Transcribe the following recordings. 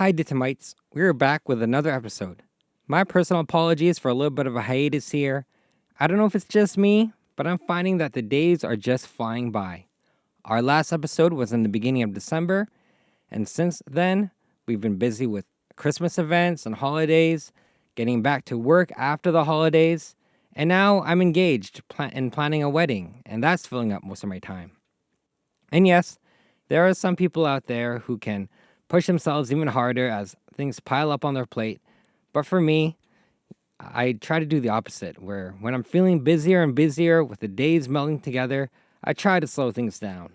Hi, Ditamites. We're back with another episode. My personal apologies for a little bit of a hiatus here. I don't know if it's just me, but I'm finding that the days are just flying by. Our last episode was in the beginning of December, and since then, we've been busy with Christmas events and holidays, getting back to work after the holidays, and now I'm engaged in planning a wedding, and that's filling up most of my time. And yes, there are some people out there who can push themselves even harder as things pile up on their plate. But for me, I try to do the opposite, where when I'm feeling busier and busier with the days melding together, I try to slow things down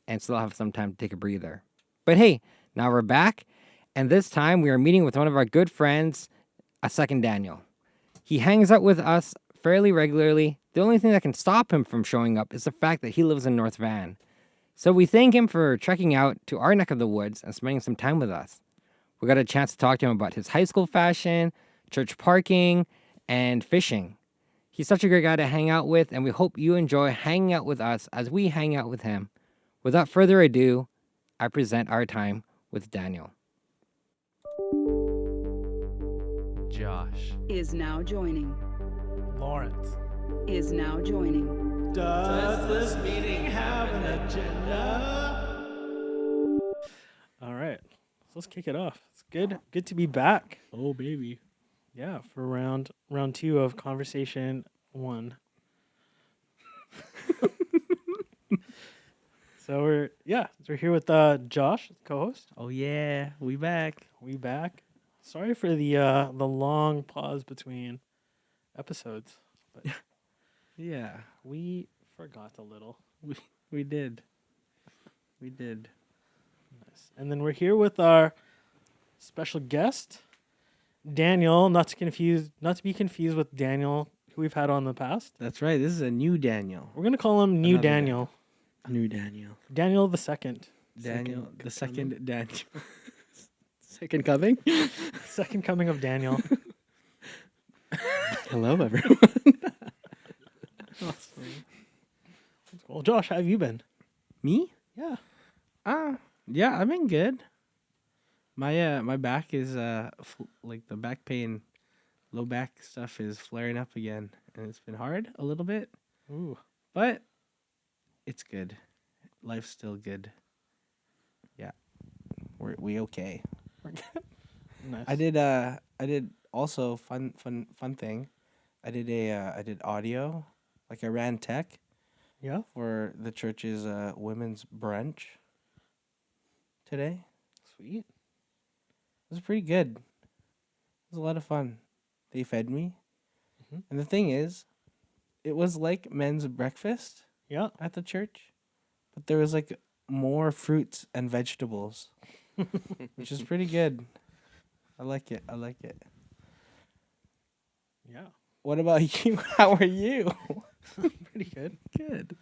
and still have some time to take a breather. But hey, now we're back, and this time we are meeting with one of our good friends, a second Daniel. He hangs out with us fairly regularly. The only thing that can stop him from showing up is the fact that he lives in North Van. So we thank him for trekking out to our neck of the woods and spending some time with us. We got a chance to talk to him about his high school fashion, church parking, and fishing. He's such a great guy to hang out with, and we hope you enjoy hanging out with us as we hang out with him. Without further ado, I present our time with Daniel. Josh. Is now joining. Lawrence. Is now joining. Does this meeting have an agenda? All right, so let's kick it off. It's good to be back. Oh, baby. Yeah, for round two of conversation 1. So we're here with Josh, co-host. Oh, yeah. We back. We back. Sorry for the long pause between episodes, but Yeah, we forgot a little. we did. We did. Nice. And then we're here with our special guest, Daniel. Not to be confused with Daniel, who we've had on in the past. That's right. This is a new Daniel. We're gonna call him New Another Daniel. New Daniel. Daniel the second. Daniel, the second Daniel. Second coming. Second coming of Daniel. Hello, everyone. Well, Josh, how have you been? Me? Yeah. Yeah, I've been good. My back is like the back pain, low back stuff is flaring up again, and it's been hard a little bit, Ooh. but it's good. Life's still good. Yeah, we okay. Nice. I did also fun thing. I did audio, like I ran tech Yeah. for the church's women's brunch today. Sweet. It was pretty good. It was a lot of fun. They fed me. Mhm. And the thing is, it was like men's breakfast Yeah. at the church, but there was like more fruits and vegetables, which is pretty good. I like it. Yeah. What about you? How are you? Pretty good. Good.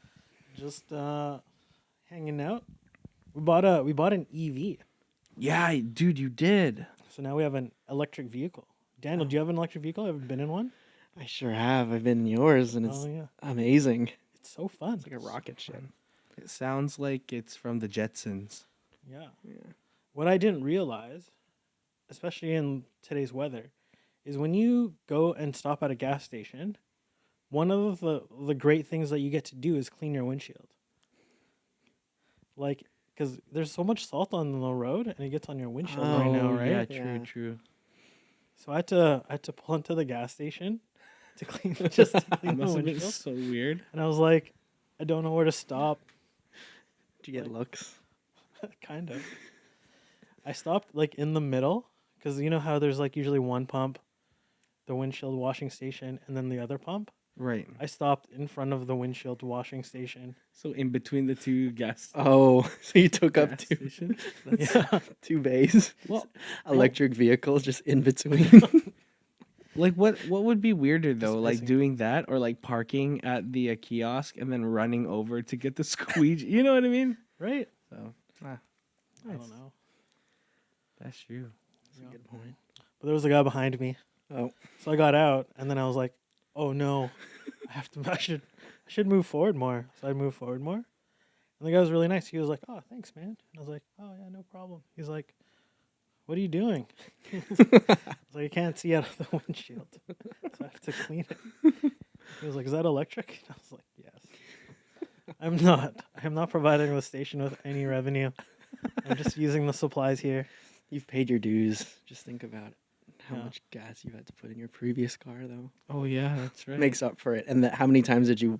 Just hanging out. We bought an EV. Yeah, dude, you did. So now we have an electric vehicle. Daniel, do you have an electric vehicle? Have you been in one? I sure have. I've been in yours, and it's Oh yeah. amazing. It's so fun. It's like a rocket ship. It sounds like it's from the Jetsons. Yeah. Yeah. What I didn't realize, especially in today's weather, is when you go and stop at a gas station, one of the great things that you get to do is clean your windshield. Like, because there's so much salt on the road, and it gets on your windshield right now, right? Yeah, Yeah. true. So I had to pull into the gas station to clean just to clean It the must have been windshield, so weird. and I was like, I don't know where to stop. Did you get Like- looks? Kind of. I stopped like in the middle because you know how there's like usually one pump, the windshield washing station, and then the other pump. Right. I stopped in front of the windshield washing station. So in between the two gas Oh, so you took up gas two stations. Yeah. two bays. Well, Electric vehicles just in between. like what would be weirder though, like pissing. doing that or like parking at the kiosk and then running over to get the squeegee? You know what I mean? Right? So I nice. don't know. That's true. That's a good point. But there was a guy behind me. Oh, So I got out and then I was like, oh no. I should move forward more. So I moved forward more. And the guy was really nice. He was like, "Oh, thanks, man." And I was like, "Oh yeah, no problem." He's like, what are you doing? It's like, I can't see out of the windshield, so I have to clean it. He was like, is that electric? I was like, yes. I'm not. I'm not providing the station with any revenue. I'm just using the supplies here. You've paid your dues. Just think about how Yeah. much gas you had to put in your previous car, though. Oh yeah, that's right. Makes up for it. And how many times did you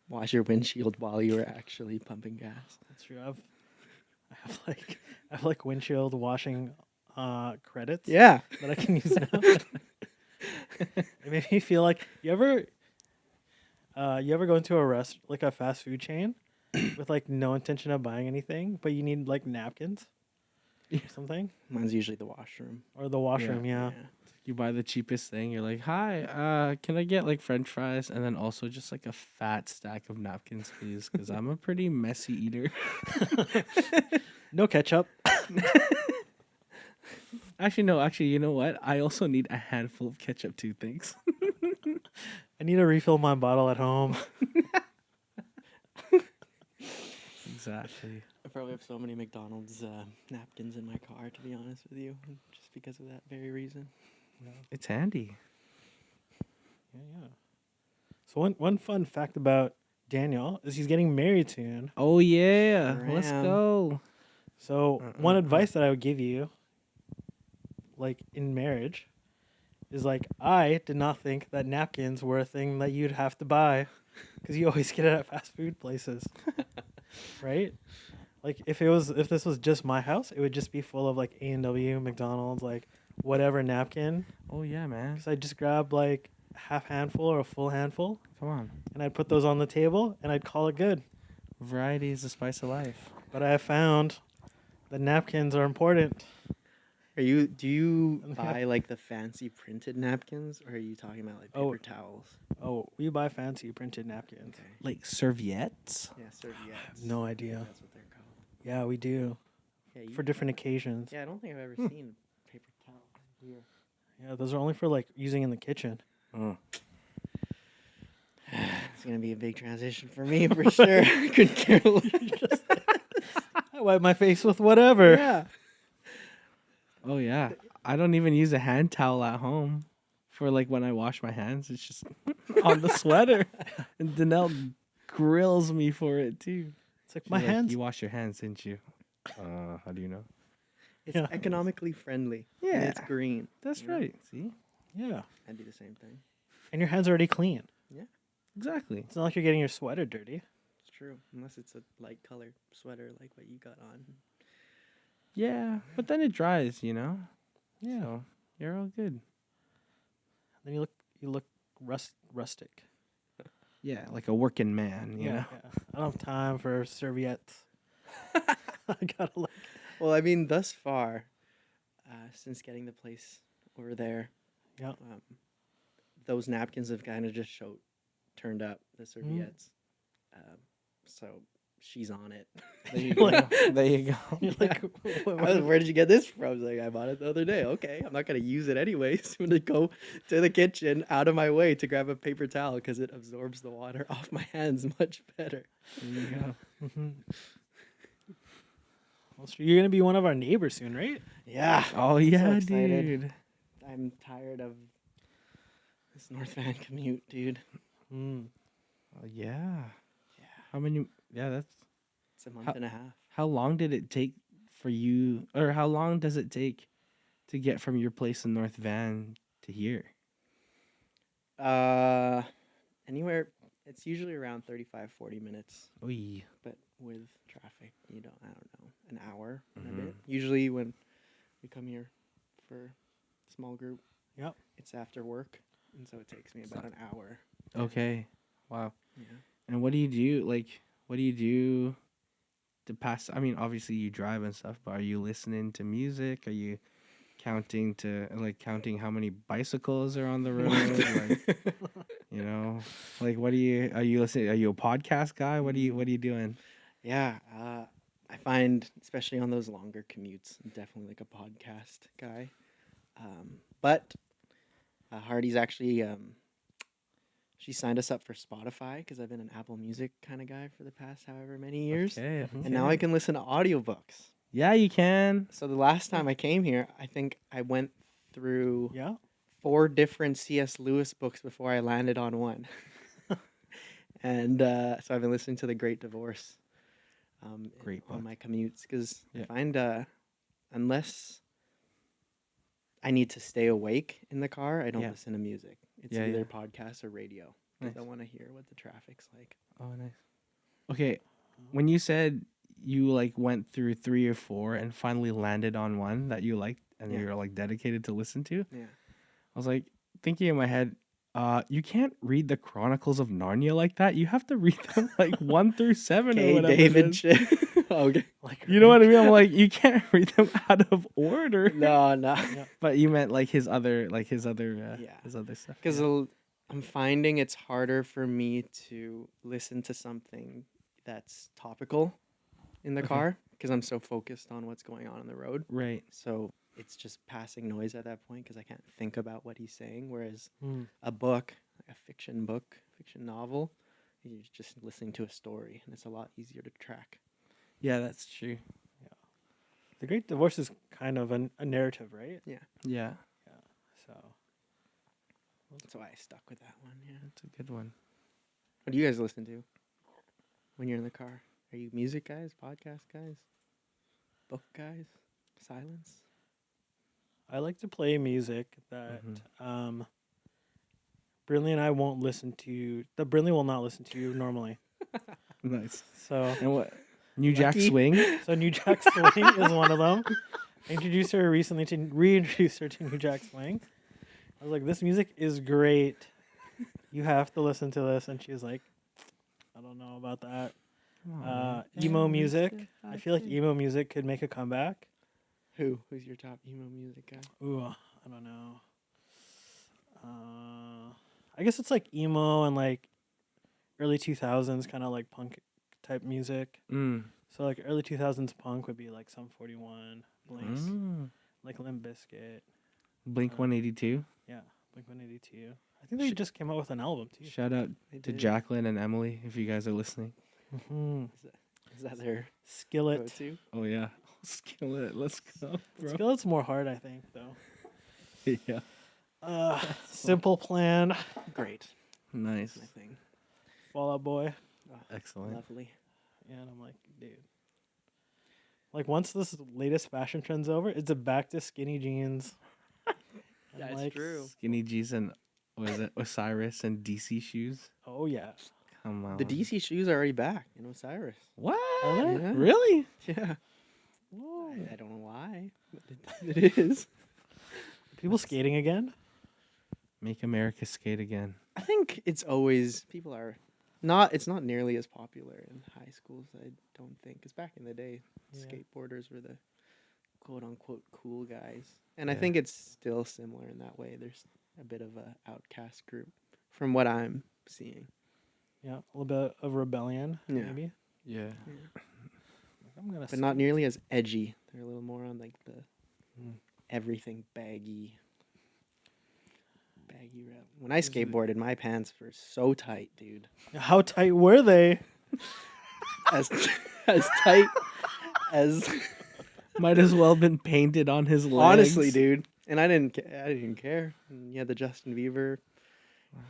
wash your windshield while you were actually pumping gas? That's true. I have like windshield washing credits Yeah. that I can use now. It made me feel like you ever go into a fast food chain with like no intention of buying anything, but you need like napkins or something, Mine's usually the washroom. or the washroom. Yeah. You buy the cheapest thing. You're like, hi, can I get like French fries and then also just like a fat stack of napkins, please? Because I'm a pretty messy eater. No ketchup. Actually, no. Actually, you know what? I also need a handful of ketchup too. Thanks. I need to refill my bottle at home. Exactly. I probably have so many McDonald's napkins in my car, to be honest with you, just because of that very reason. It's handy. Yeah. So one fun fact about Daniel is he's getting married soon. Oh yeah, let's Ram. go. So one advice that I would give you, like in marriage, is like, I did not think that napkins were a thing that you'd have to buy, because you always get it at fast food places, right? Like if this was just my house, it would just be full of like A&W, McDonald's, like whatever napkin. Oh yeah, man. Because I'd just grab like half handful or a full handful, Come on. and I'd put those on the table, and I'd call it good. Variety is the spice of life. But I have found that napkins are important. Do you Yeah. buy like the fancy printed napkins, or are you talking about like Oh. paper towels? Oh, we buy fancy printed napkins. Okay. Like serviettes. Yeah, serviettes. No idea. That's what they're called. Yeah, we do Yeah, for different occasions. Yeah, I don't think I've ever seen paper towel here. Yeah, those are only for like using in the kitchen. It's gonna be a big transition for me for sure. I couldn't care less. I wipe my face with whatever. Yeah. Oh yeah. I don't even use a hand towel at home for like when I wash my hands. It's just on the sweater. And Danelle grills me for it too. It's like She's my like, hands. You wash your hands, didn't you? How do you know? It's Yeah. economically friendly. And Yeah. it's green. That's Yeah. right. See? Yeah, I do the same thing. and your hands are already clean. Exactly. It's not like you're getting your sweater dirty. It's true. Unless it's a light color sweater like what you got on. Yeah. But then it dries, you know? Yeah. So you're all good. Then you look rustic. Yeah, like a working man, you know? Yeah. I don't have time for serviettes. I gotta look. Well, I mean, thus far, since getting the place over there, Yeah. those napkins have kind of just turned up the serviettes. So she's on it. There you go. Like- There you go. You're like, Where did you get this from? I was like, I bought it the other day. Okay, I'm not gonna use it anyways. I'm gonna go to the kitchen out of my way to grab a paper towel because it absorbs the water off my hands much better. There you go. Mhm. Well, so you're gonna be one of our neighbors soon, right? Yeah, Oh yeah, excited. dude. I'm tired of this North Van commute, dude. Mm. Oh yeah. How many? Yeah, that's. It's a month How- and a half. How long did it take for you, or how long does it take to get from your place in North Van to here? Anywhere. It's usually around 35, 40 minutes, Oy. but with traffic, I don't know, an hour and a Mhm. bit. Usually when we come here for small group, Yep. it's after work, and so it takes me about an hour. Okay. Wow. Yeah. And what do you do? Like, what do you do to pass? I mean, obviously you drive and stuff, but are you listening to music? Are you counting counting how many bicycles are on the road? Like, you know, like what are you listening? Are you a podcast guy? What are you doing? Yeah, I find, especially on those longer commutes, I'm definitely like a podcast guy. But Hardy's actually, she signed us up for Spotify because I've been an Apple Music kind of guy for the past however many years. Okay. And now I can listen to audiobooks. Yeah, you can. So the last time I came here, I think I went through Yeah. 4 different C.S. Lewis books before I landed on one. And so I've been listening to The Great Divorce Great on book. my commutes because Yeah. I find unless I need to stay awake in the car, I don't Yeah. listen to music. It's Yeah, either yeah. podcast or radio because I Nice. want to hear what the traffic's like. Oh, nice. Okay, when you said you like went through 3 or 4 and finally landed on one that you liked and Yeah. you're like dedicated to listen to, Yeah. I was like thinking in my head, you can't read the Chronicles of Narnia like that. You have to read them like 1 through 7 or Okay, whatever. it David. is. Okay. Like You know what I mean? I'm like, you can't read them out of order. No, no. But you meant like his other Yeah. his other stuff. Because yeah. I'm finding it's harder for me to listen to something that's topical in the Okay. car because I'm so focused on what's going on the road. Right. So it's just passing noise at that point because I can't think about what he's saying. Whereas Hmm. a book, like a fiction novel, you're just listening to a story and it's a lot easier to track. Yeah, that's true. The Great Divorce is kind of a narrative, right? Yeah. Yeah. So That's why I stuck with that one. Yeah. That's a good one. What do you guys listen to when you're in the car? Are you music guys, podcast guys, book guys, silence? I like to play music that Mhm. Brinley and I won't listen to. That Brinley will not listen to normally. Nice. So And what? New Jack Lucky. Swing? New Jack Swing is one of them. I introduced her recently to reintroduce her to New Jack Swing. I was like, "This music is great. You have to listen to this." And she was like, "I don't know about that." Emo music. I feel like emo music could make a comeback. Who's your top emo music guy? Ooh, I don't know. I guess it's like emo and like early 2000s kind of like punk type music. Mm. So like early 2000s punk would be like Sum 41, Blink, Mm. like Limp Bizkit. Blink 182. Yeah, Blink 182. I think they just came out with an album too. Shout out They to did. Jacqueline and Emily if you guys are listening. Mm-hmm. Is that their Skillet. go-to? Oh yeah. Skillet. Let's go, bro. Skillet's more hard, I think, though. Yeah. Simple Plan, Great. Nice. That's my thing. Fall Out Boy. Excellent. Lovely. Yeah, and I'm like, dude. Like once this latest fashion trend's over, it's a back to skinny jeans. And, That's like, true. Skinny G's and was it Osiris and DC shoes? Oh yeah. Come on. The DC shoes are already back in Osiris. What? Are they? Yeah. Really? Yeah. Oh. I don't know why, but it is. People skating again? Make America skate again. I think it's always people are not. It's not nearly as popular in high schools. I don't think. Because back in the day, Yeah. skateboarders were the quote unquote cool guys, and I Yeah. think it's still similar in that way. There's a bit of a outcast group from what I'm seeing. Yeah, a little bit of rebellion, Yeah. maybe. Yeah. I'm gonna. But not nearly as edgy. They're a little more on like the Mm. everything baggy rep. When I skateboarded, my pants were so tight, dude. How tight were they? As as tight as Might as well have been painted on his legs. honestly, dude. And I didn't care. And you had the Justin Bieber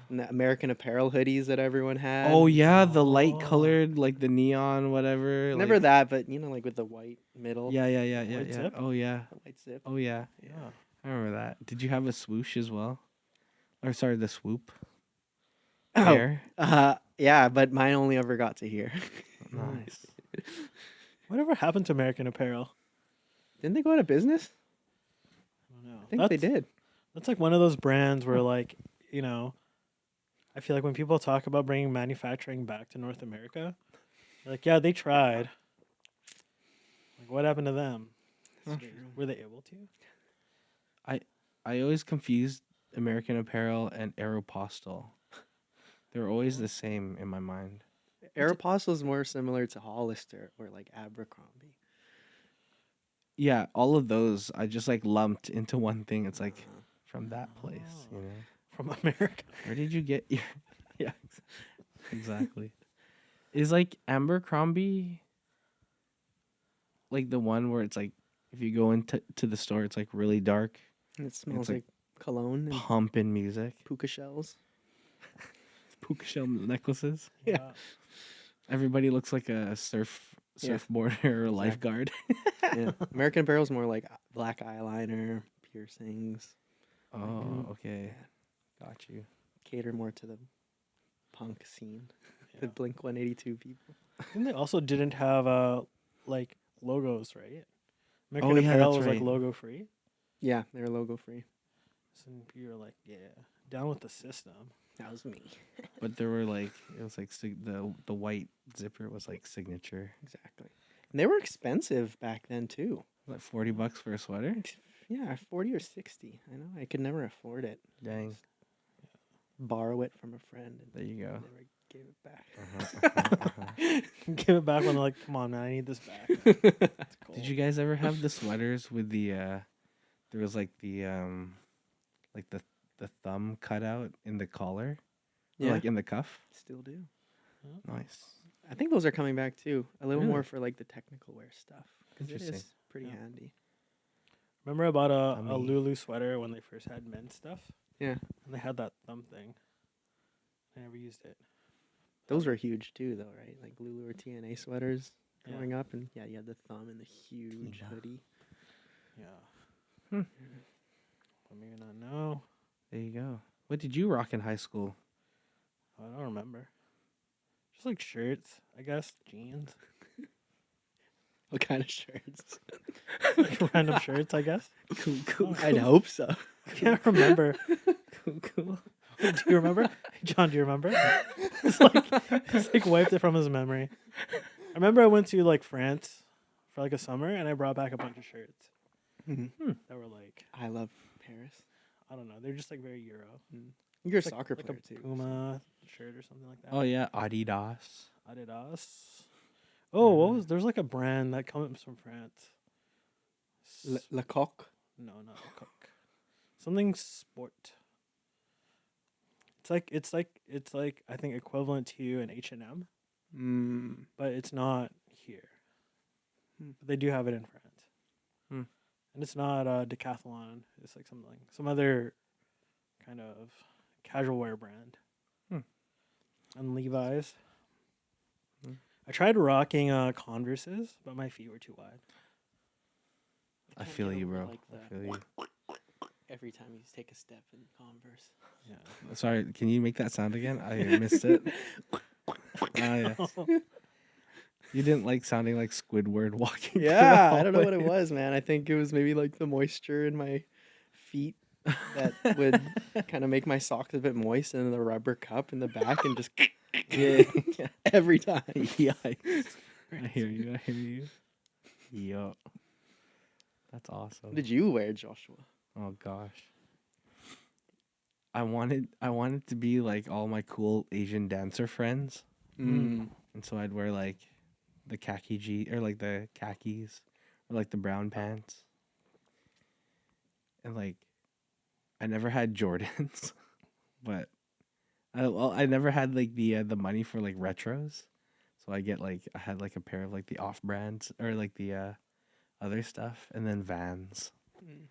and the American Apparel hoodies that everyone had. Oh yeah, the light Oh. colored, like the neon, whatever. Never like- that, but like with the white middle. Yeah. White zip? Oh yeah. The white zip. Oh yeah. Yeah. I remember that. Did you have a swoosh as well? Or sorry, the swoop. Oh, Hair? yeah, but mine only ever got to here. Nice. Whatever happened to American Apparel? Didn't they go out of business? I don't know. I think they did. That's like one of those brands where, like, I feel like when people talk about bringing manufacturing back to North America, they're like, yeah, they tried. Like, what happened to them? That's Were- true. Were they able to? I always confused American Apparel and Aeropostale. They're always the same in my mind. Aeropostale is more similar to Hollister or like Abercrombie. Yeah, all of those I just like lumped into one thing. It's like Uh, from that place, you know. From America? Where did you get your Yeah, exactly. Is like Abercrombie like the one where it's like if you go into the store, it's like really dark, And it smells like like cologne and pumping music, puka shells. puka shell necklaces. Yeah. Everybody looks like a Yeah. surfboarder or a lifeguard. Yeah. American Apparel's more like black eyeliner, piercings. Oh, okay, got you. Cater more to the punk scene. Yeah. The Blink 182 people. And they also didn't have like logos, right? American Oh, yeah, Apparel that's was like right. logo free. Yeah, they're logo free. So you're like, yeah, down with the system. That was me. But there were like it was like the white zipper was like signature. Exactly. And they were expensive back then too. Like $40 for a sweater. Yeah, 40 or 60. I know. I could never afford it. Dang. Borrow it from a friend and There you go. never gave it back. Give it back when they're like, come on, man, I need this back. It's cold. Did you guys ever have the sweaters with the there was like the thumb cut out in the collar? Or, Yeah. like in the cuff? Still do. Nice. I think those are coming back too. A little Really? more for like the technical wear stuff. Because it Interesting. is pretty Yeah. handy. Remember I bought a Tummy. Lulu sweater when they first had men's stuff? Yeah. And they had that thumb thing. I never used it. Those were huge too, though, right? Like Lulu or TNA sweaters Yeah. growing up. And yeah, you had the thumb and the huge Tina. hoodie. Yeah. Hmm. Let me not know. There you go. What did you rock in high school? I don't remember. Just like shirts, I guess. Jeans. What kind of shirts? Like random shirts, I guess. Cool. I'd hope so. I can't remember. Cool. Do you remember? John, do you remember? It's like wiped it from his memory. I remember I went to like France for like a summer and I brought back a bunch of shirts Mhm. that were like, I love Paris. I don't know, they're just like very Euro. You're a It's like- soccer like player a too. Puma shirt or something like that. Oh yeah, Adidas. Adidas. Oh, what was there's like a brand that comes from France. Le Coq. No, not Coke. Something sport. It's like I think equivalent to an H&M, Mm. but it's not here. Hmm. But they do have it in France. Hmm. And it's not Decathlon. It's like some other kind of casual wear brand. Hmm. And Levi's. Hmm. I tried rocking Converses, but my feet were too wide. I can't feel get you, over, bro. like, I the- feel you. Every time you take a step in Converse. Yeah. Sorry, can you make that sound again? I missed it. Yeah. You didn't like sounding like Squidward walking. through the Yeah, I don't know what it hallway. was, man. I think it was maybe like the moisture in my feet that would kind of make my socks a bit moist, and the rubber cup in the back, and just Yeah. every time. Yikes. I hear you. I hear you. Yo. That's awesome. What did you wear, Joshua? Oh gosh. I wanted to be like all my cool Asian dancer friends. Mm. And so I'd wear like the khaki or like the khakis or like the brown pants. And like I never had Jordans, but I never had like the money for like retros. So I had like a pair of like the off brands or like the other stuff and then Vans. Mm.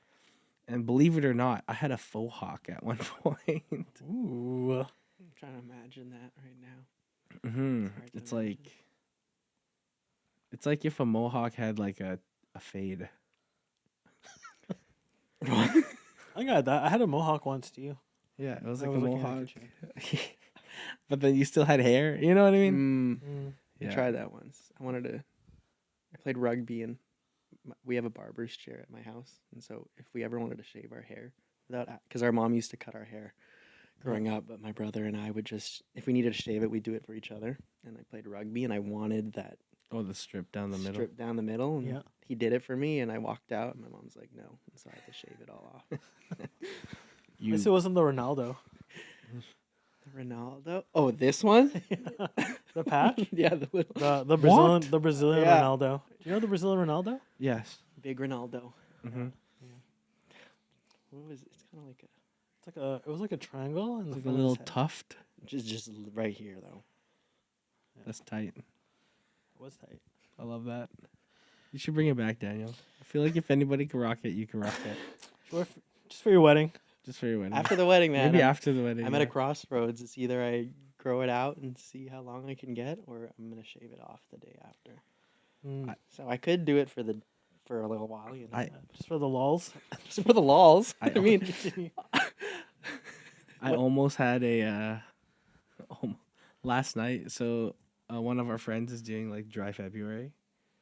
And believe it or not, I had a faux hawk at one point. Ooh. I'm trying to imagine that right now. Mm-hmm. It's hard to It's imagine. like if a mohawk had like a fade. I think I had that. I had a mohawk once too. Yeah, it was I like was a looking at mohawk. kitchen. But then you still had hair. You know what I mean? Mm. Mm. I tried that once. I played rugby, and we have a barber's chair at my house, and so if we ever wanted to shave our hair because our mom used to cut our hair growing up, but my brother and I would just, if we needed to shave it, we'd do it for each other. And I played rugby, and I wanted that Oh, the strip down the middle. strip down the middle, and Yeah. he did it for me, and I walked out, and my mom's like, no, and so I had to shave it all off. At least it wasn't the Ronaldo. The Ronaldo? Oh, this one? The patch? Yeah, the little The Brazilian Yeah. Ronaldo. Do you know the Brazilian Ronaldo? Yes. big Ronaldo. Mm-hmm. What was it? It's kind of like It was like a triangle and Like a little tuft. just right here though. That's tight. It was tight. I love that. You should bring it back, Daniel. I feel like if anybody can rock it, you can rock it. Just for your wedding. Just for your wedding. After the wedding, man. Maybe I'm, after the wedding. I'm at a yeah. crossroads. It's either I grow it out and see how long I can get, or I'm gonna shave it off the day after. Mm. So I could do it for a little while, you know. Just for the lulls. Just for the lols. I- I mean, I almost had a last night. So one of our friends is doing like dry February,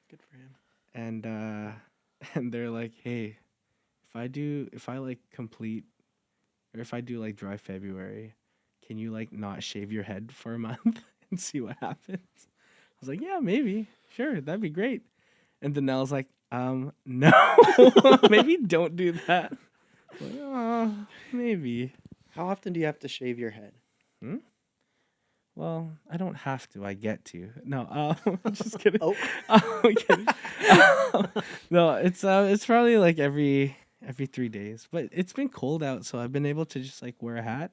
good for him. and and they're like, hey, if I like complete, or if I do like dry February, can you like not shave your head for a month and see what happens? I was like, yeah, maybe, sure, that'd be great. And Danelle's like, no, maybe don't do that. I'm like, oh, maybe. How often do you have to shave your head? Well, I don't have to. I get to. No, I'm just kidding. Oh. I'm kidding. No, it's probably like every 3 days. But it's been cold out, so I've been able to just like wear a hat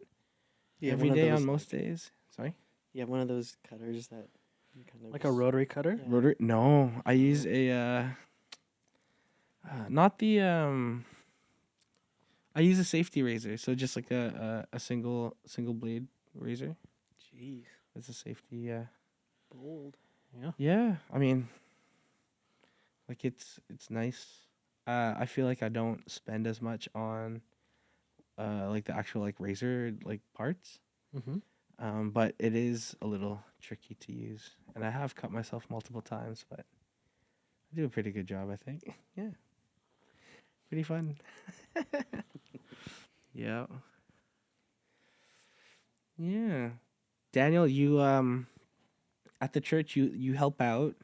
every day on most days. Sorry. You have one of those cutters that you kind of Like a rotary cutter? Yeah. Rotary? No, I use a not the I use a safety razor, so just like a single blade razor. Jeez, It's a safety. Yeah. bold. Yeah, I mean, like it's nice. I feel like I don't spend as much on like the actual like razor like parts. Mm-hmm. But it is a little tricky to use, and I have cut myself multiple times, but I do a pretty good job, I think. Yeah, pretty fun. Yeah. Yeah. Daniel, you at the church you help out,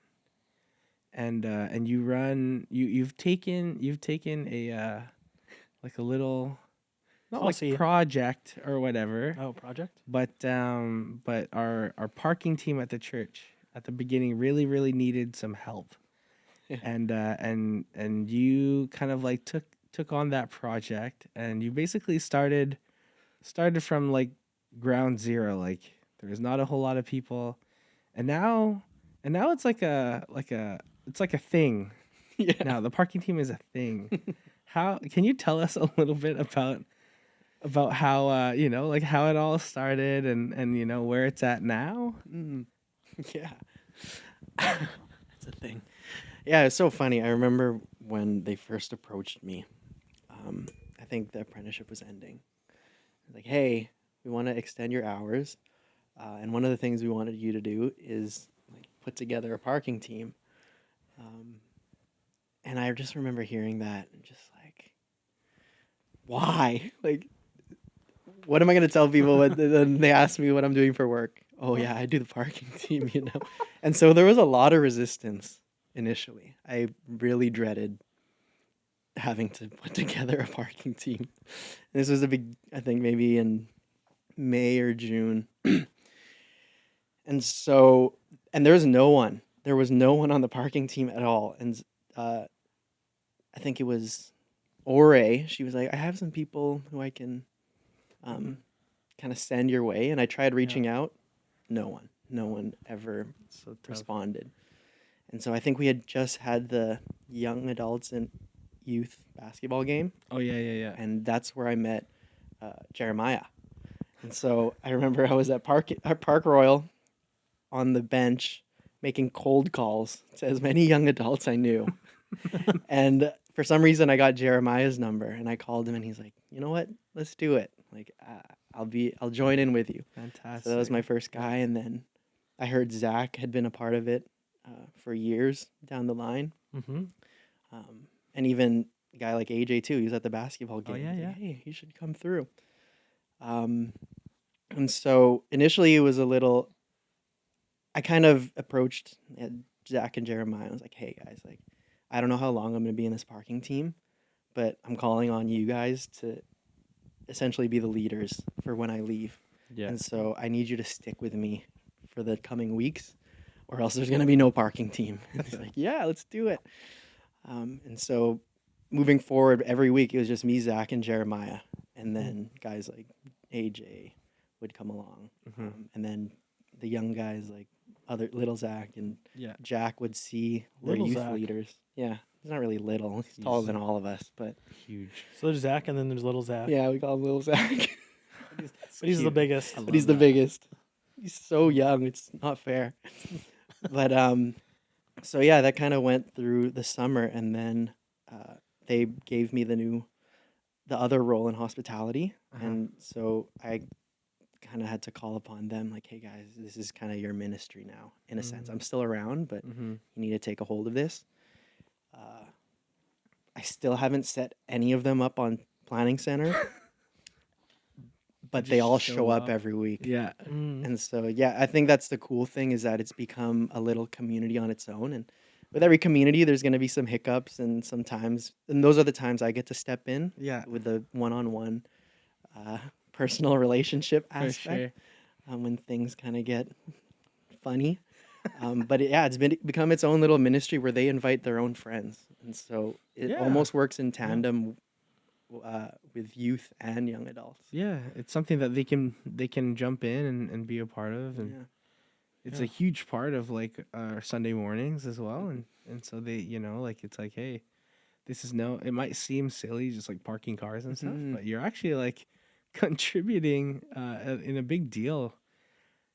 and you run you've taken a like a little not like Posse. project or whatever, Oh, project? but our parking team at the church at the beginning really needed some help. Yeah. And you kind of like took on that project, and you basically started from like ground zero. Like there was not a whole lot of people, and now it's like a thing. Yeah. Now the parking team is a thing. How can you tell us a little bit about how like how it all started, and where it's at now? Yeah. That's a thing. Yeah, it's so funny. I remember when they first approached me. I think the apprenticeship was ending. Like, hey, we want to extend your hours, and one of the things we wanted you to do is like put together a parking team. And I just remember hearing that and just like, why? Like, what am I gonna tell people when they ask me what I'm doing for work? Oh yeah, I do the parking team, you know. And so there was a lot of resistance initially. I really dreaded having to put together a parking team. And this was I think maybe in May or June. And so, and there was no one. There was no one on the parking team at all. And I think it was Ore. She was like, I have some people who I can kind of send your way. And I tried reaching out. No one ever So tough. responded. And so I think we had just had the young adults and youth basketball game. Oh yeah. And that's where I met Jeremiah. And so I remember I was at Park Royal on the bench making cold calls to as many young adults I knew. And for some reason I got Jeremiah's number, and I called him, and he's like, you know what? Let's do it. Like, I'll join in with you. Fantastic. So that was my first guy. And then I heard Zach had been a part of it for years down the line. Mm-hmm. And even a guy like AJ too. He was at the basketball game. yeah, He's like, yeah. hey, you should come through. And so initially it was a little. I kind of approached Zach and Jeremiah. I was like, hey guys, like, I don't know how long I'm going to be in this parking team, but I'm calling on you guys to essentially be the leaders for when I leave. Yeah. And so I need you to stick with me for the coming weeks, or else there's going to be no parking team. And he's like, yeah, let's do it. And so moving forward, every week it was just me, Zach, and Jeremiah. And then guys like AJ would come along. Mhm. And then the young guys like other little Zach and Yeah. Jack would see their Little youth Zach. leaders. Yeah, he's not really little. He's taller than all of us, but Huge. So there's Zach, and then there's little Zach. yeah, we call him little Zach. But he's the cute. biggest. I But he's love the that. biggest. He's so young. It's not fair. But so yeah, that kind of went through the summer, and then they gave me the other role in hospitality, Uh-huh. and so I kind of had to call upon them, like, hey guys, this is kind of your ministry now, in a sense. I'm still around, but Mm-hmm. you need to take a hold of this. I still haven't set any of them up on Planning Center, but they Just all show show up up. every week. Yeah. Mm. And so, yeah, I think that's the cool thing is that it's become a little community on its own. And with every community, there's going to be some hiccups and sometimes, and those are the times I get to step in Yeah. with the one-on-one personal relationship For aspect sure. when things kind of get funny. But yeah, it's become its own little ministry where they invite their own friends. And so it Yeah. almost works in tandem with youth and young adults. Yeah, it's something that they can jump in and be a part of, and Yeah. it's a huge part of like our Sunday mornings as well, and so they like it's like, hey, this is it might seem silly just like parking cars and stuff, Mhm. but you're actually like contributing in a big deal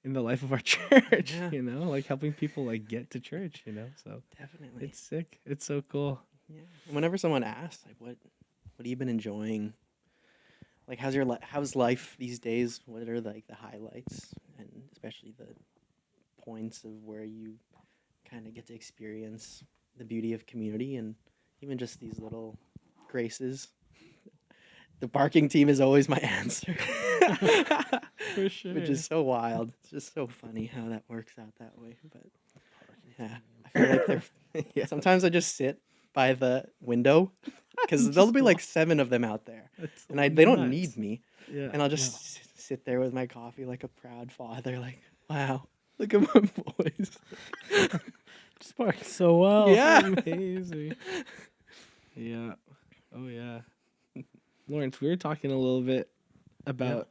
in the life of our church. Yeah. Like helping people like get to church. So Definitely. it's sick. It's so cool. Yeah. And whenever someone asks, like, what have you been enjoying? Like, how's life these days? What are like the highlights, and especially the points of where you kind of get to experience the beauty of community and even just these little graces. The parking team is always my answer, For sure. which is so wild. It's just so funny how that works out that way. But yeah, I feel like Yeah. sometimes I just sit by the window because there'll be like 7 of them out there, That's and they don't nuts. need me, Yeah. and I'll just sit there with my coffee like a proud father, like, wow, look at my boys. Just parking so well. Yeah. Amazing. Yeah. Oh yeah. Lawrence, we were talking a little bit about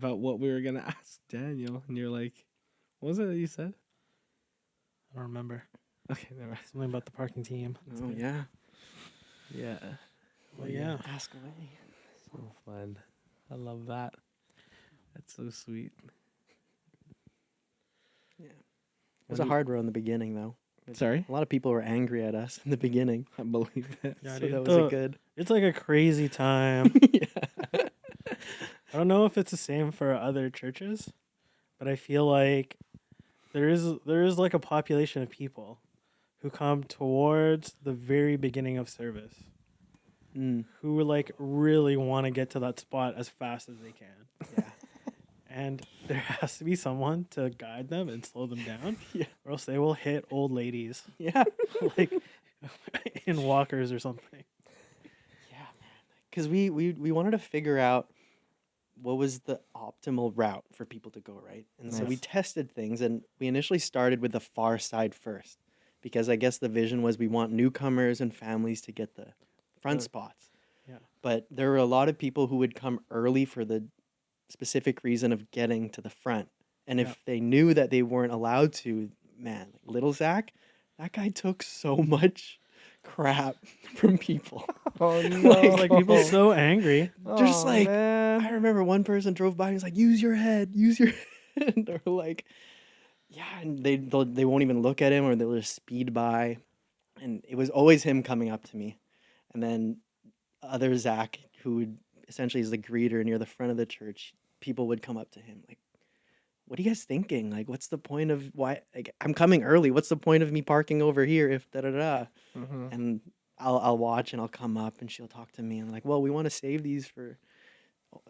what we were gonna ask Daniel, and you're like, what was it that you said? I don't remember. Okay, never mind. Something about the parking team. Oh yeah. Yeah. Well, yeah. Ask away. So fun. I love that. That's so sweet. Yeah. It was a hard row in the beginning, though. Sorry? A lot of people were angry at us in the beginning, I believe it. Yeah, so dude. that was a good. It's like a crazy time. Yeah. I don't know if it's the same for other churches, but I feel like there is like a population of people who come towards the very beginning of service Mm. who like really want to get to that spot as fast as they can. Yeah. And there has to be someone to guide them and slow them down, Yeah. or else they will hit old ladies Yeah. like in walkers or something. Yeah, man. Because we wanted to figure out what was the optimal route for people to go, right? And so we Nice. tested things, and we initially started with the far side first, because I guess the vision was we want newcomers and families to get the front Sure. spots. Yeah. But there were a lot of people who would come early for the specific reason of getting to the front. And if Yeah. they knew that they weren't allowed to, man, like little Zach, that guy took so much crap from people. Oh Like people so angry. Just like, I remember one person drove by and was like, use your head. Or like, yeah, and they won't even look at him, or they'll just speed by. And it was always him coming up to me. And then other Zach, who would essentially is the greeter near the front of the church, people would come up to him like, what are you guys thinking? Like, what's the point of why? Like, I'm coming early. What's the point of me parking over here if da da da? Mm-hmm. And I'll watch and I'll come up and she'll talk to me and like, well, we want to save these for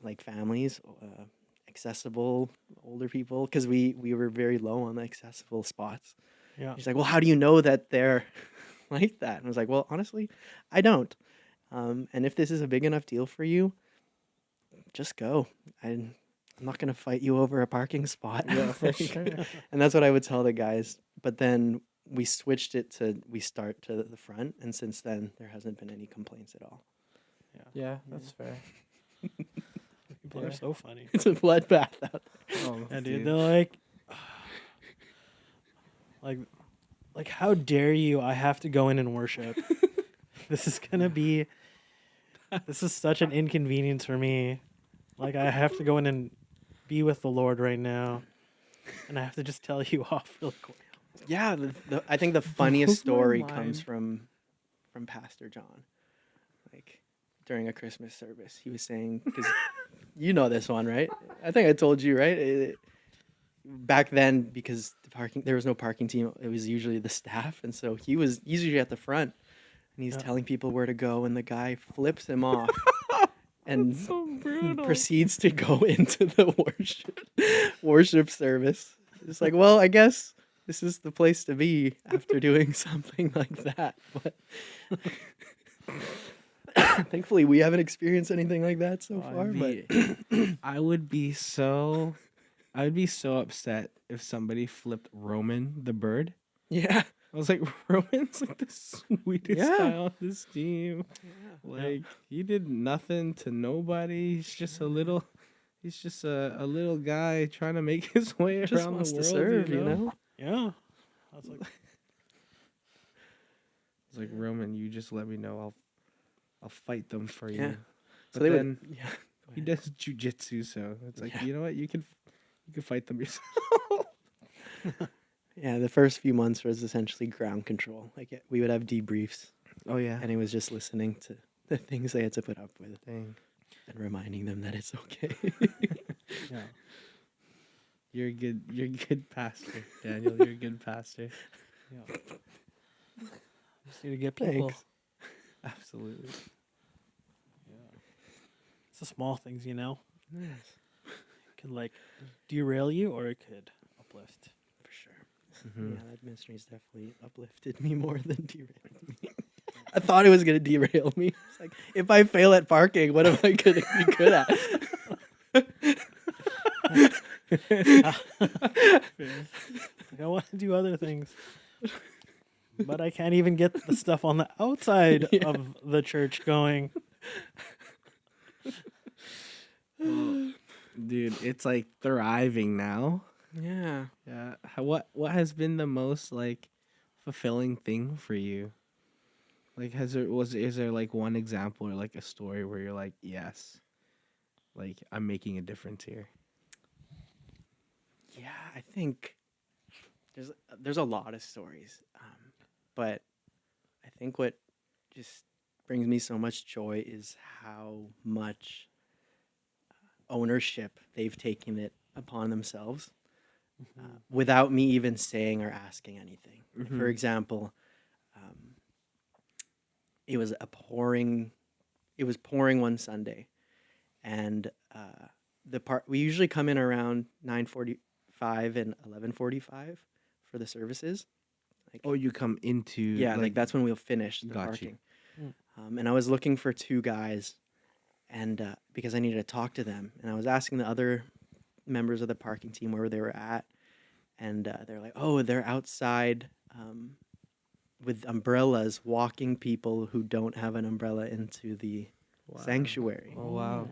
like families, accessible older people, because we were very low on the accessible spots. Yeah. She's like, well, how do you know that they're like that? And I was like, well, honestly, I don't. And if this is a big enough deal for you, just go. I'm not going to fight you over a parking spot. Yeah, for Like, sure. And that's what I would tell the guys. But then we switched it to we start to the front. And since then, there hasn't been any complaints at all. Yeah, that's fair. People Yeah. are so funny. It's a bloodbath out there. Oh, Yeah, dude. They're like, Like how dare you? I have to go in and worship. This is gonna be. This is such an inconvenience for me. Like I have to go in and be with the Lord right now, and I have to just tell you off really quick. Yeah, I think the funniest Blows my story comes mind. from Pastor John. Like during a Christmas service, he was saying, because you know this one, right? I think I told you, right? Back then, because there was no parking team, it was usually the staff, and so he's usually at the front, and he's Yeah. telling people where to go, and the guy flips him off and So brutal. proceeds to go into the worship service. It's like, well, I guess this is the place to be after doing something like that. But thankfully, we haven't experienced anything like that so far. But I would be so upset if somebody flipped Roman the bird. yeah, I was like, Roman's like the sweetest Yeah. guy on this team. Like he did nothing to nobody. He's just a little. He's just a little guy trying to make his way just around wants the world. to serve, you know. Yeah. I was like, It's like Roman, you just let me know. I'll fight them for Yeah. you. So But they then would. Yeah. Go he ahead. does jujitsu, so it's like, Yeah. you know what? You can fight them yourself. Yeah, the first few months was essentially ground control. Like we would have debriefs, Oh yeah. and it was just listening to the things they had to put up with Dang. and reminding them that it's okay. yeah. You're a good pastor, Daniel. You're a good pastor. Yeah. Just need to get people. Thanks. Absolutely. Yeah. It's the small things, you know. It could like derail you, or it could uplift. For sure. Mhm. Yeah, that ministry's definitely uplifted me more than derailed me. I thought it was gonna derail me. It's like, if I fail at parking, what am I gonna be good at? Like, I want to do other things, but I can't even get the stuff on the outside Yeah. of the church going. Well, dude, it's like thriving now. Yeah. Yeah. What has been the most like fulfilling thing for you? Like is there like one example or like a story where you're like, yes, like I'm making a difference here. Yeah, I think there's a lot of stories, but I think what just brings me so much joy is how much ownership they've taken it upon themselves without me even saying or asking anything. Like, for Mhm. example, it was pouring one Sunday, and we usually come in around 9:45 and 11:45 for the services. Like, Oh, you come into yeah, like that's when we'll finish the Got you. parking. And I was looking for two guys, and because I needed to talk to them, and I was asking the other members of the parking team where they were at, and they're like, "Oh, they're outside with umbrellas, walking people who don't have an umbrella into the Wow. sanctuary." Oh wow.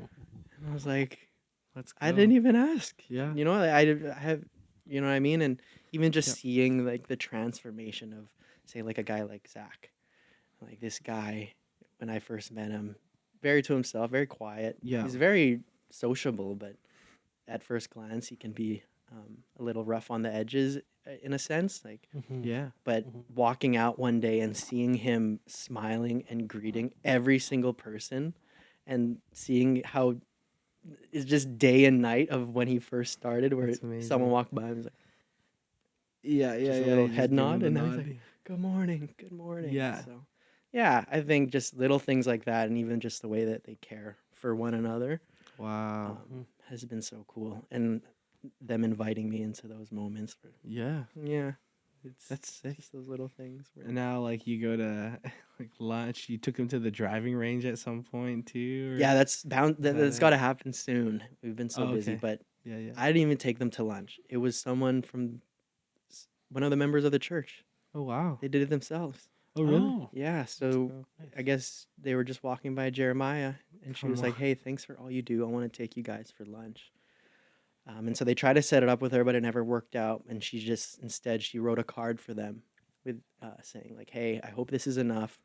And I was like, Let's go. I didn't even ask. Yeah. You know, I have, you know what I mean? And even just seeing like the transformation of, say, like a guy like Zach, like this guy, when I first met him, very to himself, very quiet. Yeah. He's very sociable, but at first glance, he can be a little rough on the edges in a sense. Like, Yeah. but walking out one day and seeing him smiling and greeting every single person, and seeing how it's just day and night of when he first started, where That's someone amazing. walked by and was like, Yeah, just a little head nod, and then he's like, "Good morning, good morning." Yeah. So, yeah, I think just little things like that, and even just the way that they care for one another, Wow. has been so cool, and them inviting me into those moments. Yeah. Yeah, it's That's sick. just those little things. And now like you go to like lunch, you took him to the driving range at some point too? Or? Yeah, that's bound. that That's it? got to happen soon. We've been so Oh, busy, okay. but Yeah, yeah. I didn't even take them to lunch. It was someone from one of the members of the church. Oh wow. They did it themselves. Oh really? Oh, Yeah, so cool. I guess they were just walking by Jeremiah, and she was like, Oh. "Hey, thanks for all you do. I want to take you guys for lunch." And so they tried to set it up with her, but it never worked out. And instead she wrote a card for them with saying like, "Hey, I hope this is enough.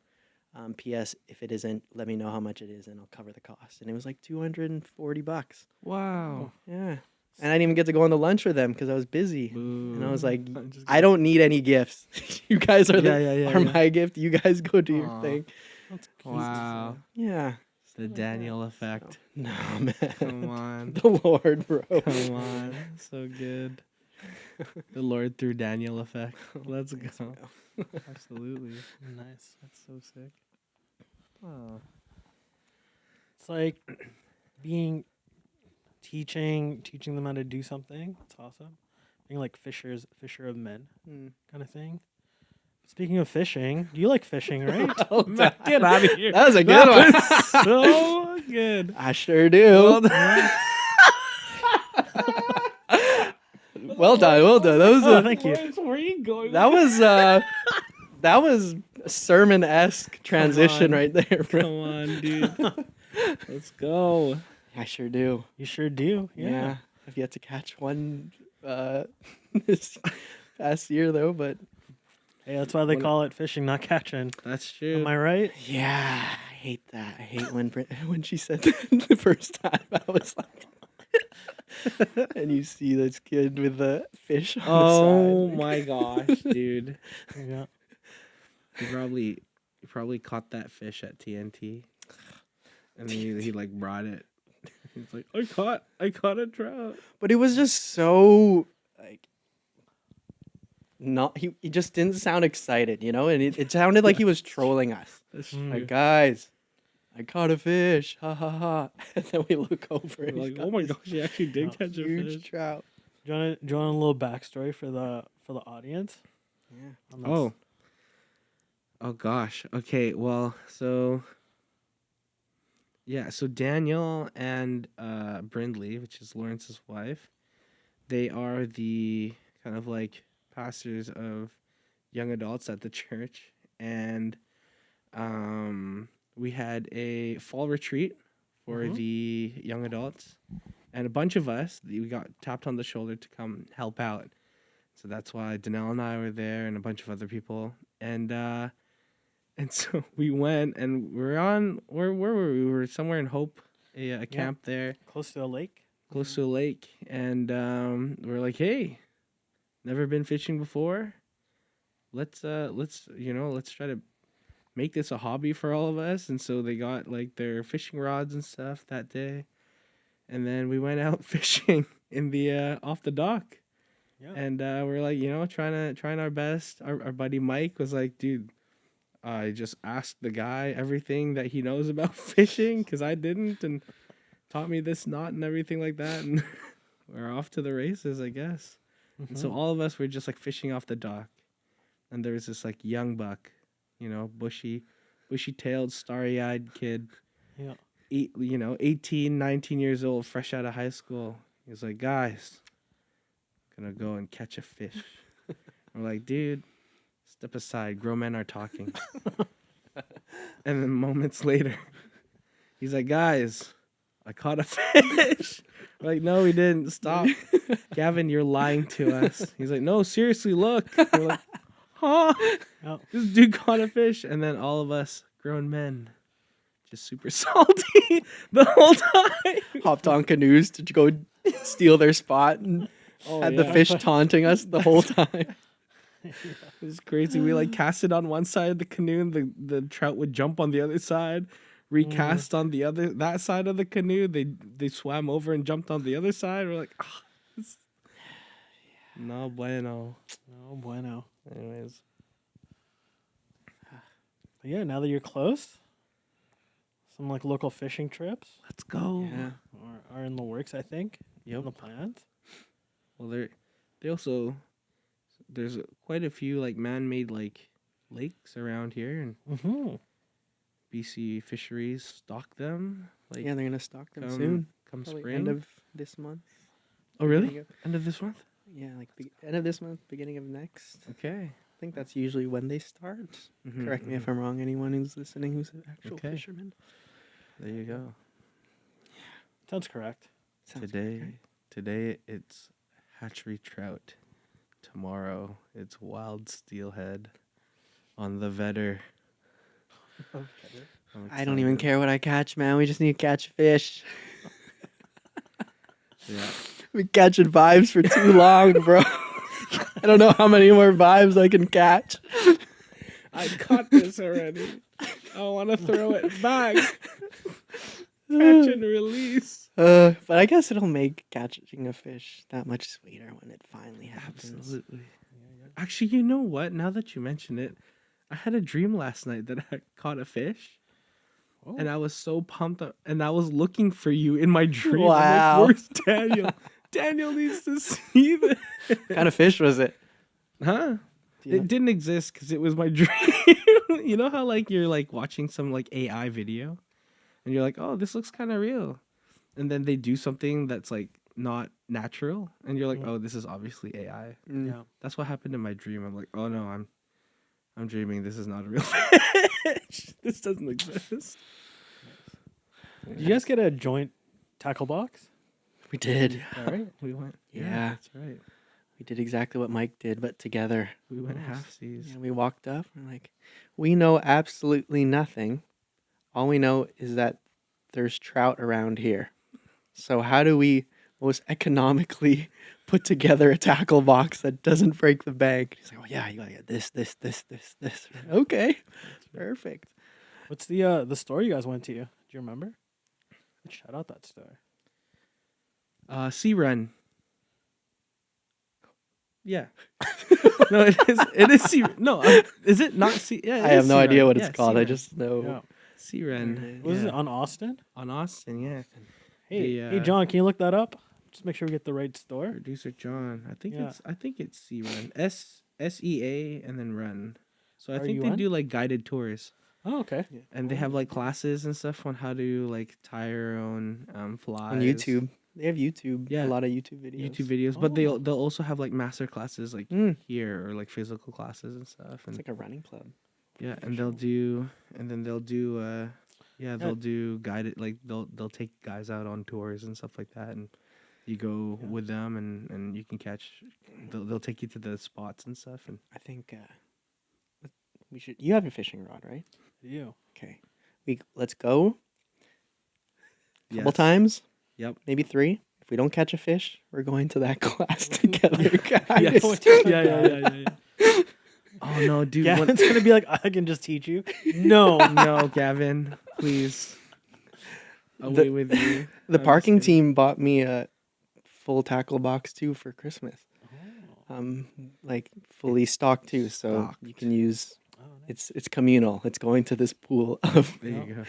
P.S. If it isn't, let me know how much it is, and I'll cover the cost." And it was like $240. Wow. Yeah. And I didn't even get to go on the lunch with them because I was busy. Boo. And I was like, I'm just I kidding. don't need any gifts. You guys are Yeah. my gift. You guys go do your Aw. thing. That's cute. Wow. Yeah. The Daniel effect. No, man. Come on. The Lord, bro. Come on. So good. The Lord through Daniel effect. Let's go. Absolutely. Nice. That's so sick. Oh. It's like teaching them how to do something. It's awesome. Being like fisher of men Mm. kind of thing. Speaking of fishing, you like fishing, right? Get out of here. That was a good one. So good. I sure do. Well Well done. Well done. That was Oh, thank you. Where are you going? that was a sermon-esque transition on. right there, bro. Come on, dude. Let's go. I sure do. You sure do. Yeah. Yeah. I've yet to catch one this past year though, but Hey, that's why they When- call it fishing, not catching. That's true. Am I right? yeah, I hate that. I hate when she said that the first time. I was like, and you see this kid with the fish on Oh the side. my gosh, dude. Yeah. You probably caught that fish at TNT. And then he like brought it. He's like, I caught a trout. But it was just so like not he just didn't sound excited, you know, and it sounded like he was trolling us. That's Mm. true. Like, guys, I caught a fish. Ha ha ha. And then we look over and We're he's like, got oh my this gosh, he actually did Oh, catch a huge fish. trout. Do you want a little backstory for the audience? Yeah. On this? Oh gosh. Okay, well, so yeah, so Daniel and Brindley, which is Lawrence's wife, they are the kind of like pastors of young adults at the church, and we had a fall retreat for Mhm. the young adults, and a bunch of us we got tapped on the shoulder to come help out. So that's why Danelle and I were there, and a bunch of other people, and so we went, and we're on where were we? We were somewhere in Hope, a camp there Close to a lake. close to a lake, and we're like, hey, never been fishing before. Let's try to make this a hobby for all of us. And so they got like their fishing rods and stuff that day, and then we went out fishing in the off the dock. Yeah. And we're like, trying our best. Our buddy Mike was like, dude, I just asked the guy everything that he knows about fishing because I didn't, and taught me this knot and everything like that. And we're off to the races, I guess. And so Mhm. all of us were just like fishing off the dock. And there was this like young buck, bushy tailed, starry eyed kid, Yeah. 18, 19 years old, fresh out of high school. He was like, guys, gonna go and catch a fish. I'm like, dude, step aside. Grown men are talking. And then moments later, he's like, guys, I caught a fish. We're like, no, we didn't. Stop. Gavin, you're lying to us. He's like, no, seriously, look. We're like, huh? Oh. This dude caught a fish. And then all of us grown men just super salty the whole time. Hopped on canoes to go steal their spot and had the fish taunting us the whole time. It was crazy. We like casted on one side of the canoe, and the trout would jump on the other side. Recast on that side of the canoe. They swam over and jumped on the other side. We're like, no bueno. Oh bueno. Anyways, But yeah, now that you're close, some like local fishing trips let's go. Yeah. are in the works, I think. Yep. In the plans. Well, they also there's quite a few like man-made like lakes around here, and Mm-hmm. BC Fisheries stock them. Like Yeah, they're gonna stock them come, soon. come Probably spring. end of this month. Oh really? beginning of- End of this month? Yeah, like end of this month, beginning of next. Okay. I think that's usually when they start. Mhm, Correct me if I'm wrong. Anyone who's listening who's an actual Okay. fisherman. There you go. Sounds correct. Sounds Today great. Today it's hatchery trout. Tomorrow it's wild steelhead on the vetter. I'm I don't even excited. care what I catch, man. We just need to catch fish. Yeah. We catching vibes for too long, bro. I don't know how many more vibes I can catch. I caught this already. I want to throw it back. Catch and release. But I guess it'll make catching a fish that much sweeter when it finally happens. Absolutely. Actually, you know what? Now that you mention it, I had a dream last night that I caught a fish. And I was so pumped up, and I was looking for you in my dream. Wow. I'm like, where's Daniel? Daniel needs to see this. What kind of fish was it? Huh? Do you know? It didn't exist because it was my dream. You know how like you're like watching some like AI video, and you're like, oh, this looks kind of real, and then they do something that's like not natural, and you're like, oh, this is obviously AI. Yeah. That's what happened in my dream. I'm like, oh no, I'm dreaming. This is not a real fish. This doesn't exist. Did you guys get a joint tackle box? We did. All right, we went. Yeah. That's right. We did exactly what Mike did, but together. We went half seas. Yeah, we walked up and we're like, we know absolutely nothing. All we know is that there's trout around here. So how do we most economically put together a tackle box that doesn't break the bank? He's like, oh yeah, you gotta get this. Okay, perfect. What's the store you guys went to? Do you remember? Shout out that store. Sea Run. Yeah. No, it is Sea. No, is it not Sea? Yeah, I have no idea what it's called. I just know. Yeah. Sea Run. Was it on Austin? On Austin? Yeah. Hey, The, hey, John, can you look that up? Just make sure we get the right store. Producer John. I think Yeah. it's Sea Run. SEA and then Run. So I think they RUN? do like guided tours, Oh, okay. and they have like classes and stuff on how to like tie your own flies On YouTube, they have YouTube. Yeah. A lot of YouTube videos. YouTube videos, but Oh. they'll also have like master classes like Mm. here or like physical classes and stuff. And It's like a running club. yeah, for and sure. they'll do they'll do guided, like they'll take guys out on tours and stuff like that, and you go with them and you can catch. They'll take you to the spots and stuff, and I think we should. You have a fishing rod, right? You. Okay. Let's go. Couple Yes. times. Yep. Maybe 3. If we don't catch a fish, we're going to that class together, guys. Yes. Yeah. Oh no, dude! Yeah, one- it's gonna be like I can just teach you. No. no, Gavin, please. Away with you. The I'm parking just kidding. team bought me a full tackle box too for Christmas. Like fully stocked too, so you can use. Oh, nice. It's communal. It's going to this pool of. There you go.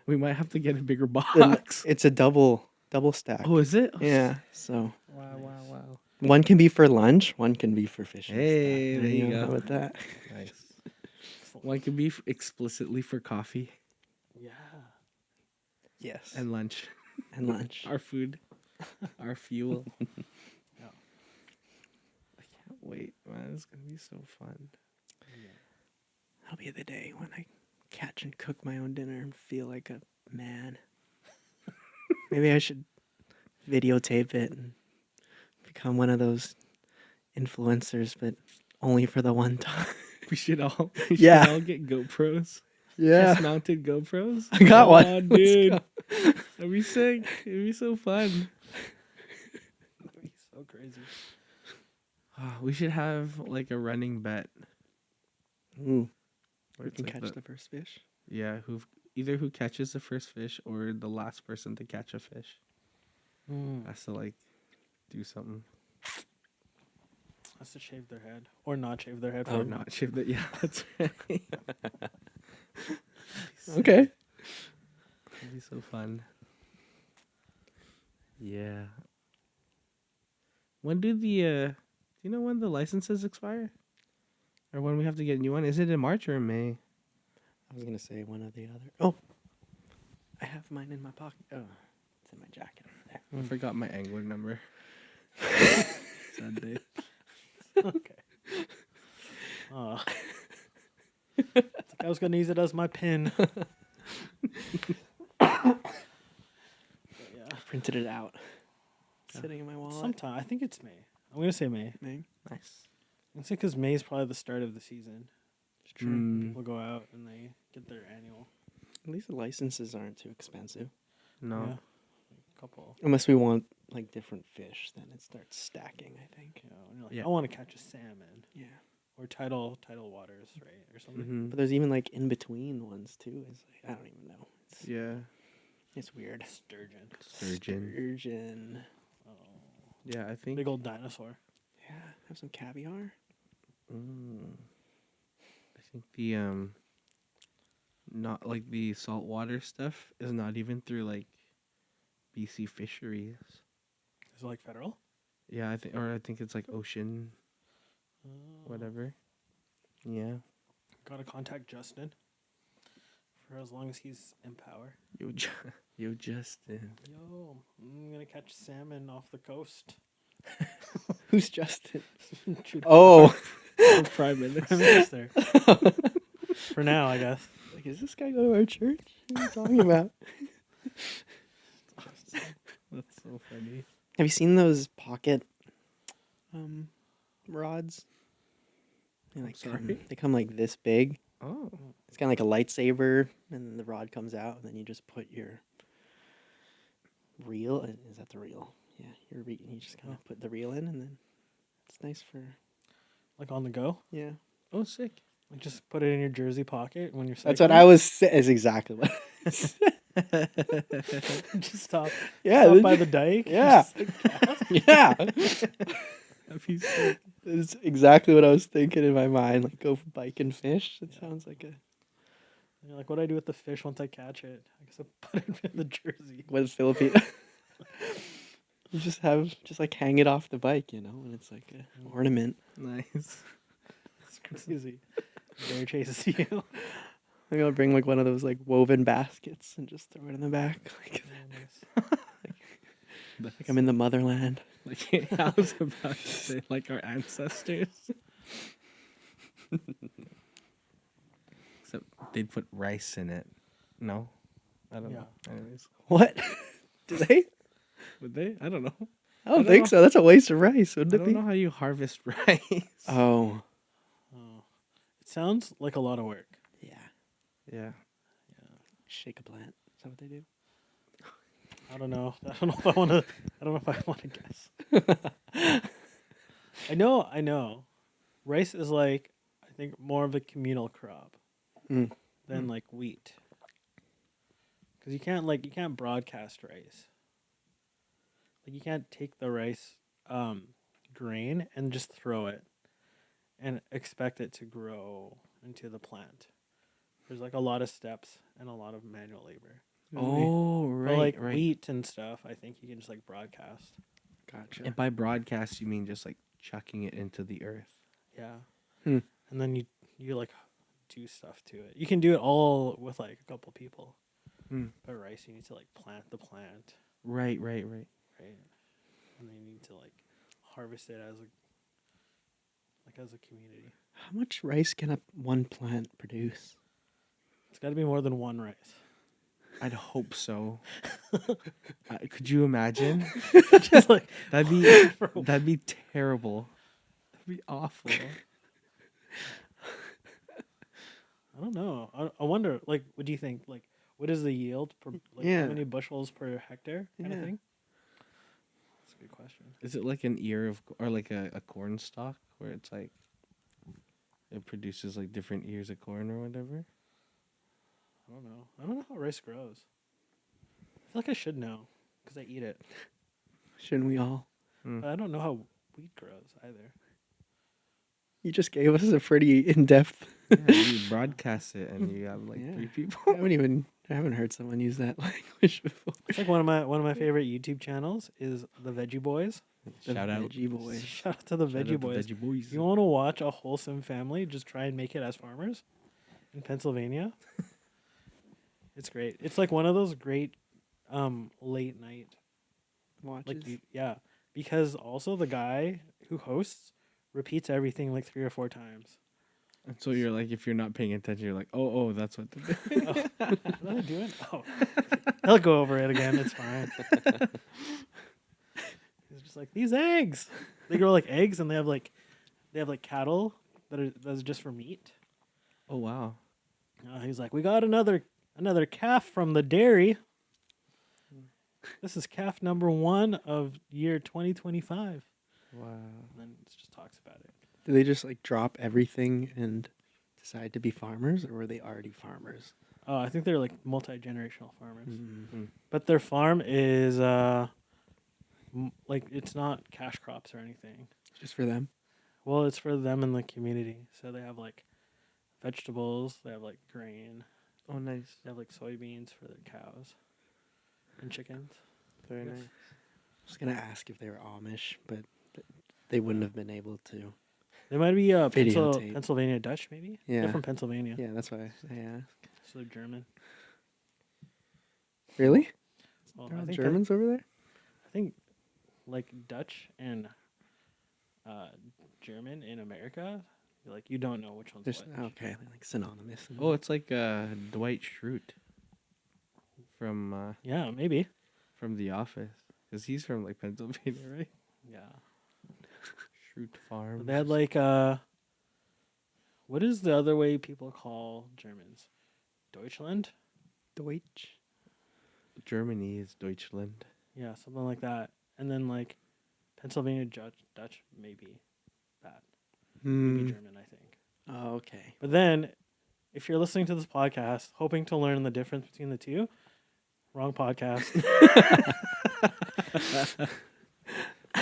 We might have to get a bigger the- box. It's a double stack. Oh, is it? Yeah. So Wow. one can be for lunch, one can be for fishing. Hey, stuff. there you How go. about that? Nice. One can be explicitly for coffee Yeah. Yes. and lunch. And lunch. Our food, our fuel. Yeah. I can't wait, man. It's gonna be so fun. That'll be the day when I catch and cook my own dinner and feel like a man. Maybe I should videotape it and become one of those influencers, but only for the one time. We should all get GoPros. Yeah. Chest mounted GoPros. I got one. Oh, Let's dude. go. That'd be sick. It'd be so fun. So crazy. We should have like a running bet. Ooh, Where we it's can like catch the first fish. Yeah, who catches the first fish or the last person to catch a fish has to like do something Has to shave their head or not shave their head. or for not shave the. Yeah, that's right. Okay. It'd be so fun. Yeah. When do the do you know when the licenses expire? Or when we have to get a new one? Is it in March or in May? I was gonna say one or the other. Oh, I have mine in my pocket. Oh, it's in my jacket over there. I forgot my angler number. Sad day. Okay. Oh. It's like I was gonna use it as my pin. But yeah. Printed it out. sitting in my wallet. Sometime. I think it's May. I'm gonna say May. May. Nice. It's because May is probably the start of the season. It's true. People go out and they get their annual. At least the licenses aren't too expensive. No. Yeah. Couple. Unless we want like different fish, then it starts stacking, I think. You know, and you're like, Yeah. I want to catch a salmon Yeah. or tidal waters, right, or something. Mm-hmm. But there's even like in between ones too. It's like I don't even know. It's, Yeah. it's weird. Sturgeon. Sturgeon. Sturgeon. Oh, Yeah, I think. big old dinosaur. Yeah. Have some caviar. I think the not like the saltwater stuff is not even through like BC fisheries. Is it like federal? Yeah, I think it's like ocean, Oh. whatever. Yeah. Gotta contact Justin for as long as he's in power. Yo, Justin. Yo, I'm gonna catch salmon off the coast. Who's Justin? Trudeau. Oh. Prime Minister. Prime Minister. For now, I guess. Like, is this guy go to our church? What are you talking about? That's so funny. Have you seen those pocket rods? Sorry? They come like this big. Oh. It's kind of like a lightsaber, and then the rod comes out, and then you just put your reel. Is that the reel? Yeah, you just kind of put the reel in, and then it's nice for Like on the go. yeah. Oh, sick. Like just put it in your jersey pocket when you're. That's what I was. Is exactly what. Just stop. Yeah, Stop then by you- the dike. Yeah. Yeah, That'd be sick. it's exactly what I was thinking in my mind. Like go for bike and fish. It sounds like a And you're like, what do I do with the fish once I catch it? I guess I put it in the jersey. what Philippine. You just like hang it off the bike, and it's like an ornament. Nice. It's crazy. Bear chases you. I'm gonna bring like one of those like woven baskets and just throw it in the back, like I'm in the motherland. Like I was about to say, like our ancestors. Except they'd put rice in it. No, I don't know. Anyways, What? Do they? would they? I don't know. I don't don't think know. so. That's a waste of rice, I wouldn't it don't be? know how you harvest rice. Oh, Oh. It sounds like a lot of work. yeah. Yeah. Shake a plant. Is that what they do? I don't know. I don't know if I want to. I don't know if I want to guess. I know. Rice is like, I think, more of a communal crop Mm. than like wheat. Because you can't broadcast rice. Like you can't take the rice grain and just throw it and expect it to grow into the plant. There's like a lot of steps and a lot of manual labor. Oh, right, But like right. wheat and stuff, I think you can just like broadcast. Gotcha. And by broadcast, you mean just like chucking it into the earth. Yeah. Hmm. And then you like do stuff to it. You can do it all with like a couple people. Hmm. But rice, you need to like plant the plant, Right. right? And then you need to like harvest it as a community. How much rice can one plant produce? It's got to be more than one rice. I'd hope so. Could you imagine? Just like That'd be terrible. That'd be awful. I don't know. I wonder. Like, what do you think? Like, what is the yield per? Like, Yeah. how many bushels per hectare? Kind of Yeah. thing. That's a good question. Is it like an ear of, or like a corn stalk where it's like it produces like different ears of corn or whatever? I don't know. I don't know how rice grows. I feel like I should know because I eat it. Shouldn't we all? Hmm. But I don't know how wheat grows either. You just gave us a pretty in-depth. Yeah, you broadcast it and you have like Yeah. 3 people. I haven't heard someone use that language before. It's like one of my favorite YouTube channels is the Veggie Boys. The Shout out. Veggie Boys. Shout out to the Shout out Veggie to Boys. Veggie Boys. You want to watch a wholesome family just try and make it as farmers in Pennsylvania? It's great. It's like one of those great late night Watches. because also the guy who hosts repeats everything like 3 or 4 times. And so you're like, if you're not paying attention, you're like, oh, that's what they're doing. What am I doing? Oh, he'll go over it again. It's fine. just like, these eggs. They grow like eggs, and they have like cattle that's just for meat. Oh wow. He's like, we got another calf from the dairy. This is calf number 1 of year 2025. Wow. And then it just talks about it. Do they just like drop everything and decide to be farmers, or were they already farmers? Oh, I think they're like multi-generational farmers. Mm. But their farm is like it's not cash crops or anything. Just for them? Well, it's for them in the community. So they have like vegetables, they have like grain, Oh nice. they have like soybeans for their cows and chickens. Very Yes. nice. I was gonna ask if they were Amish, but they wouldn't have been able to. They might be Videotape. Pennsylvania Dutch, maybe. Yeah. They're from Pennsylvania, Yeah, that's why I asked. so they're German. Really? Well, There I are think Germans over there? I think like Dutch and German in America, like you don't know which one's There's which. okay, they're like synonymous. Oh, it's like Dwight Schrute from Yeah, maybe. The Office, because he's from like Pennsylvania, right? Yeah. Schrute Farm. They had like what is the other way people call Germans? Deutschland? Deutsch. Germany is Deutschland. Yeah, something like that. And then like Pennsylvania Dutch maybe that. Maybe Hmm. German, I think. Oh, okay. But then if you're listening to this podcast hoping to learn the difference between the two, wrong podcast.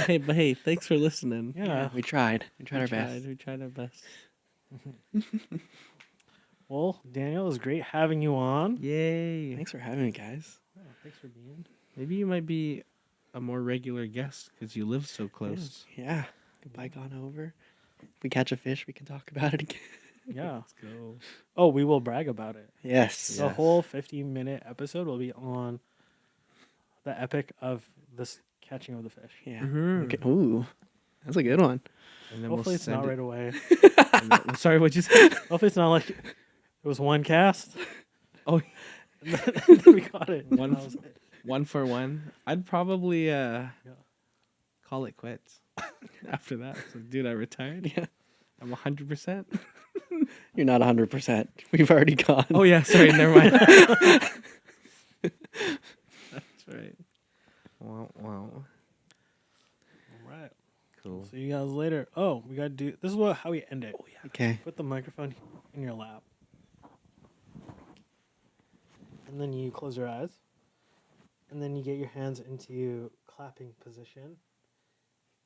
But hey, thanks for listening. Yeah. We tried. We tried our best. We tried our best. Well, Daniel, it was great having you on. Yay! Thanks for having me, guys. Oh, thanks for being. Maybe you might be a more regular guest because you live so close. Yeah. Goodbye gone over. If we catch a fish, we can talk about it again. Yeah. Let's go. Oh, we will brag about it. Yes. The whole 50-minute episode will be on the epic of this catching of the fish. Yeah. Mhm. Okay. Ooh. That's a good one. And then Hopefully we'll it's not send right away. Sorry, what'd you say? Hopefully it's not like it was one cast. Oh, And then we got it. One That was it. 1 for 1. I'd probably call it quits after that. So, dude, I retired. Yeah. I'm 100%. You're not 100%. We've already gone. Oh yeah, sorry, never mind. That's right. Wow. All right. Cool. See you guys later. Oh, we got to do this is how we end it. Okay. Put the microphone in your lap. And then you close your eyes. And then you get your hands into clapping position.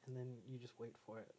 And then you just wait for it.